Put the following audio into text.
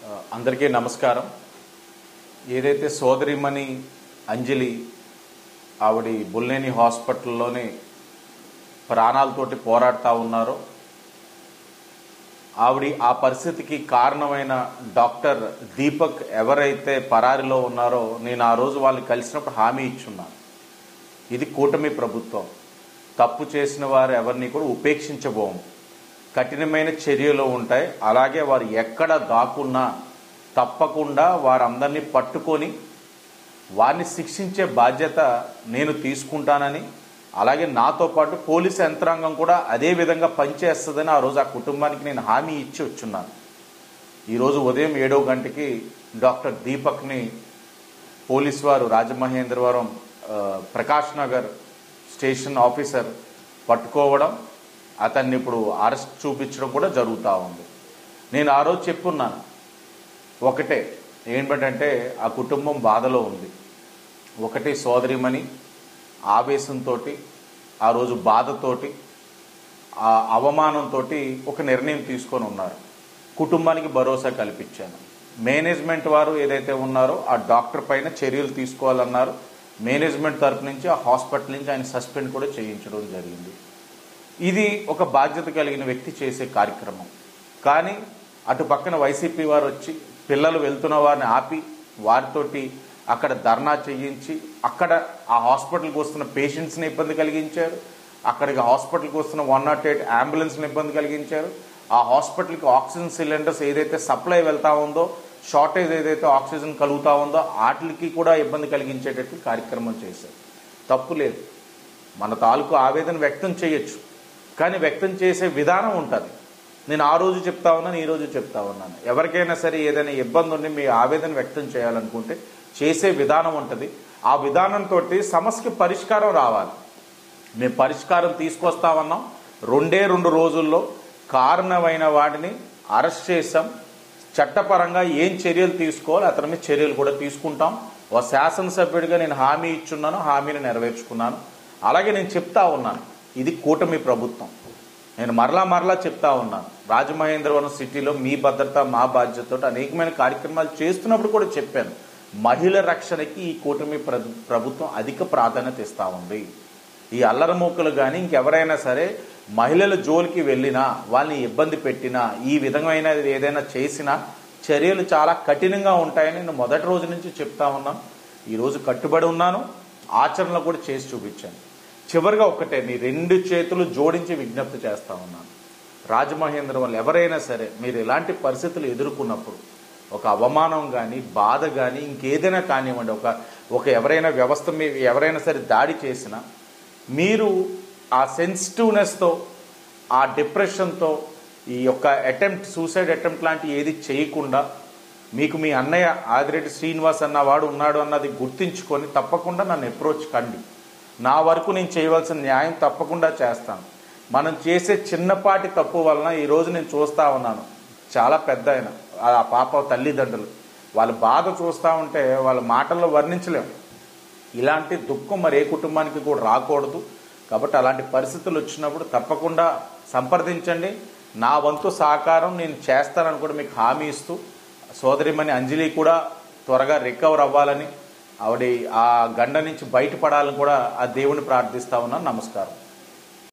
అందరికీ నమస్కారం. ఏదైతే సోదరిమణి అంజలి ఆవిడ బుల్లేని హాస్పిటల్లోనే ప్రాణాలతోటి పోరాడుతూ ఉన్నారో, ఆవిడ ఆ పరిస్థితికి కారణమైన డాక్టర్ దీపక్ ఎవరైతే పరారిలో ఉన్నారో, నేను ఆ రోజు వాళ్ళని కలిసినప్పుడు హామీ ఇచ్చున్నాను. ఇది కూటమి ప్రభుత్వం, తప్పు చేసిన వారు ఎవరిని కూడా ఉపేక్షించబోము, కఠినమైన చర్యలు ఉంటాయి. అలాగే వారు ఎక్కడ దాక్కున్నా తప్పకుండా వారందరినీ పట్టుకొని వారిని శిక్షించే బాధ్యత నేను తీసుకుంటానని, అలాగే నాతో పాటు పోలీసు యంత్రాంగం కూడా అదే విధంగా పనిచేస్తుందని ఆ రోజు ఆ కుటుంబానికి నేను హామీ ఇచ్చి వచ్చున్నాను. ఈరోజు ఉదయం 7 గంటకి డాక్టర్ దీపక్ని పోలీసు వారు రాజమహేంద్రవరం ప్రకాష్ నగర్ స్టేషన్ ఆఫీసర్ పట్టుకోవడం, అతన్ని ఇప్పుడు అరెస్ట్ చూపించడం కూడా జరుగుతూ ఉంది. నేను ఆ రోజు చెప్పున్నాను ఒకటే, ఏంటంటే ఆ కుటుంబం బాధలో ఉంది. ఒకటి సోదరిమణి ఆవేశంతో, ఆ రోజు బాధతోటి, ఆ అవమానంతో ఒక నిర్ణయం తీసుకొని ఉన్నారు. కుటుంబానికి భరోసా కల్పించాను. మేనేజ్మెంట్ వారు ఏదైతే ఉన్నారో ఆ డాక్టర్ పైన చర్యలు తీసుకోవాలన్నారు. మేనేజ్మెంట్ తరపు నుంచి ఆ హాస్పిటల్ నుంచి ఆయన సస్పెండ్ కూడా చేయించడం జరిగింది. ఇది ఒక బాధ్యత కలిగిన వ్యక్తి చేసే కార్యక్రమం. కానీ అటు పక్కన వైసీపీ వారు వచ్చి పిల్లలు వెళ్తున్న వారిని ఆపి వారితోటి అక్కడ ధర్నా చేయించి అక్కడ ఆ హాస్పిటల్కి వస్తున్న పేషెంట్స్ని ఇబ్బంది కలిగించారు. అక్కడికి హాస్పిటల్కి వస్తున్న 108 అంబులెన్స్ని ఇబ్బంది కలిగించారు. ఆ హాస్పిటల్కి ఆక్సిజన్ సిలిండర్స్ ఏదైతే సప్లై వెళ్తా ఉందో, షార్టేజ్ ఏదైతే ఆక్సిజన్ కలుగుతా ఉందో వాటికి కూడా ఇబ్బంది కలిగించేటట్టు కార్యక్రమం చేశారు. తప్పు లేదు, మన తాలూకు ఆవేదన వ్యక్తం చేయొచ్చు, కానీ వ్యక్తం చేసే విధానం ఉంటుంది. నేను ఆ రోజు చెప్తా ఉన్నాను, ఈ రోజు చెప్తా ఉన్నాను. ఎవరికైనా సరే ఏదైనా ఇబ్బంది ఉండి మీ ఆవేదన వ్యక్తం చేయాలనుకుంటే చేసే విధానం ఉంటుంది. ఆ విధానంతో సమస్యకి పరిష్కారం రావాలి. మేము పరిష్కారం తీసుకొస్తామన్నాం. 2 రోజుల్లో కారణమైన వాడిని అరెస్ట్ చేశాం. చట్టపరంగా ఏం చర్యలు తీసుకోవాలి అతని మీద చర్యలు కూడా తీసుకుంటాం. ఓ శాసనసభ్యుడిగా నేను హామీ ఇచ్చున్నాను, హామీని నెరవేర్చుకున్నాను. అలాగే నేను చెప్తా ఉన్నాను, ఇది కూటమి ప్రభుత్వం. నేను మరలా చెప్తా ఉన్నాను, రాజమహేంద్రవరం సిటీలో మీ భద్రత మా బాధ్యతతో అనేకమైన కార్యక్రమాలు చేస్తున్నప్పుడు కూడా చెప్పాను. మహిళల రక్షణకి ఈ కూటమి ప్రభుత్వం అధిక ప్రాధాన్యత ఇస్తూ ఉంది. ఈ అల్లరమూకలు కానీ ఇంకెవరైనా సరే మహిళల జోలికి వెళ్ళినా, వాళ్ళని ఇబ్బంది పెట్టినా, ఈ విధమైన ఏదైనా చేసినా చర్యలు చాలా కఠినంగా ఉంటాయని నేను మొదటి రోజు నుంచి చెప్తా ఉన్నాను. ఈరోజు కట్టుబడి ఉన్నాను, ఆచరణలో కూడా చేసి చూపించాను. చివరిగా ఒకటే, నీ 2 చేతులు జోడించి విజ్ఞప్తి చేస్తా ఉన్నాను. రాజమహేంద్రవరం ఎవరైనా సరే మీరు ఇలాంటి పరిస్థితులు ఎదుర్కొన్నప్పుడు, ఒక అవమానం కానీ బాధ కానీ ఇంకేదైనా కానివ్వండి, ఒక ఎవరైనా వ్యవస్థ మీద ఎవరైనా సరే దాడి చేసినా మీరు ఆ సెన్సిటివ్నెస్తో, ఆ డిప్రెషన్తో ఈ యొక్క సూసైడ్ అటెంప్ట్ లాంటి ఏది చేయకుండా, మీకు మీ అన్నయ్య ఆదిరెడ్డి శ్రీనివాస్ అన్నవాడు ఉన్నాడు అన్నది గుర్తించుకొని తప్పకుండా నన్ను అప్రోచ్ కండి. నా వరకు నేను చేయవలసిన న్యాయం తప్పకుండా చేస్తాను. మనం చేసే చిన్నపాటి తప్పు వలన ఈరోజు నేను చూస్తూ ఉన్నాను, చాలా పెద్ద ఆయన ఆ పాప తల్లిదండ్రులు వాళ్ళ బాధ చూస్తూ ఉంటే వాళ్ళ మాటల్లో వర్ణించలేము. ఇలాంటి దుఃఖం మరి ఏ కుటుంబానికి కూడా రాకూడదు. కాబట్టి అలాంటి పరిస్థితులు వచ్చినప్పుడు తప్పకుండా సంప్రదించండి. నా వంతు సహకారం నేను చేస్తానని కూడా మీకు హామీ ఇస్తూ, సోదరిమణి అంజలి కూడా త్వరగా రికవర్ అవ్వాలని, ఆవిడ ఆ గండ నుంచి బయటపడాలని కూడా ఆ దేవుని ప్రార్థిస్తా ఉన్నాను. నమస్కారం.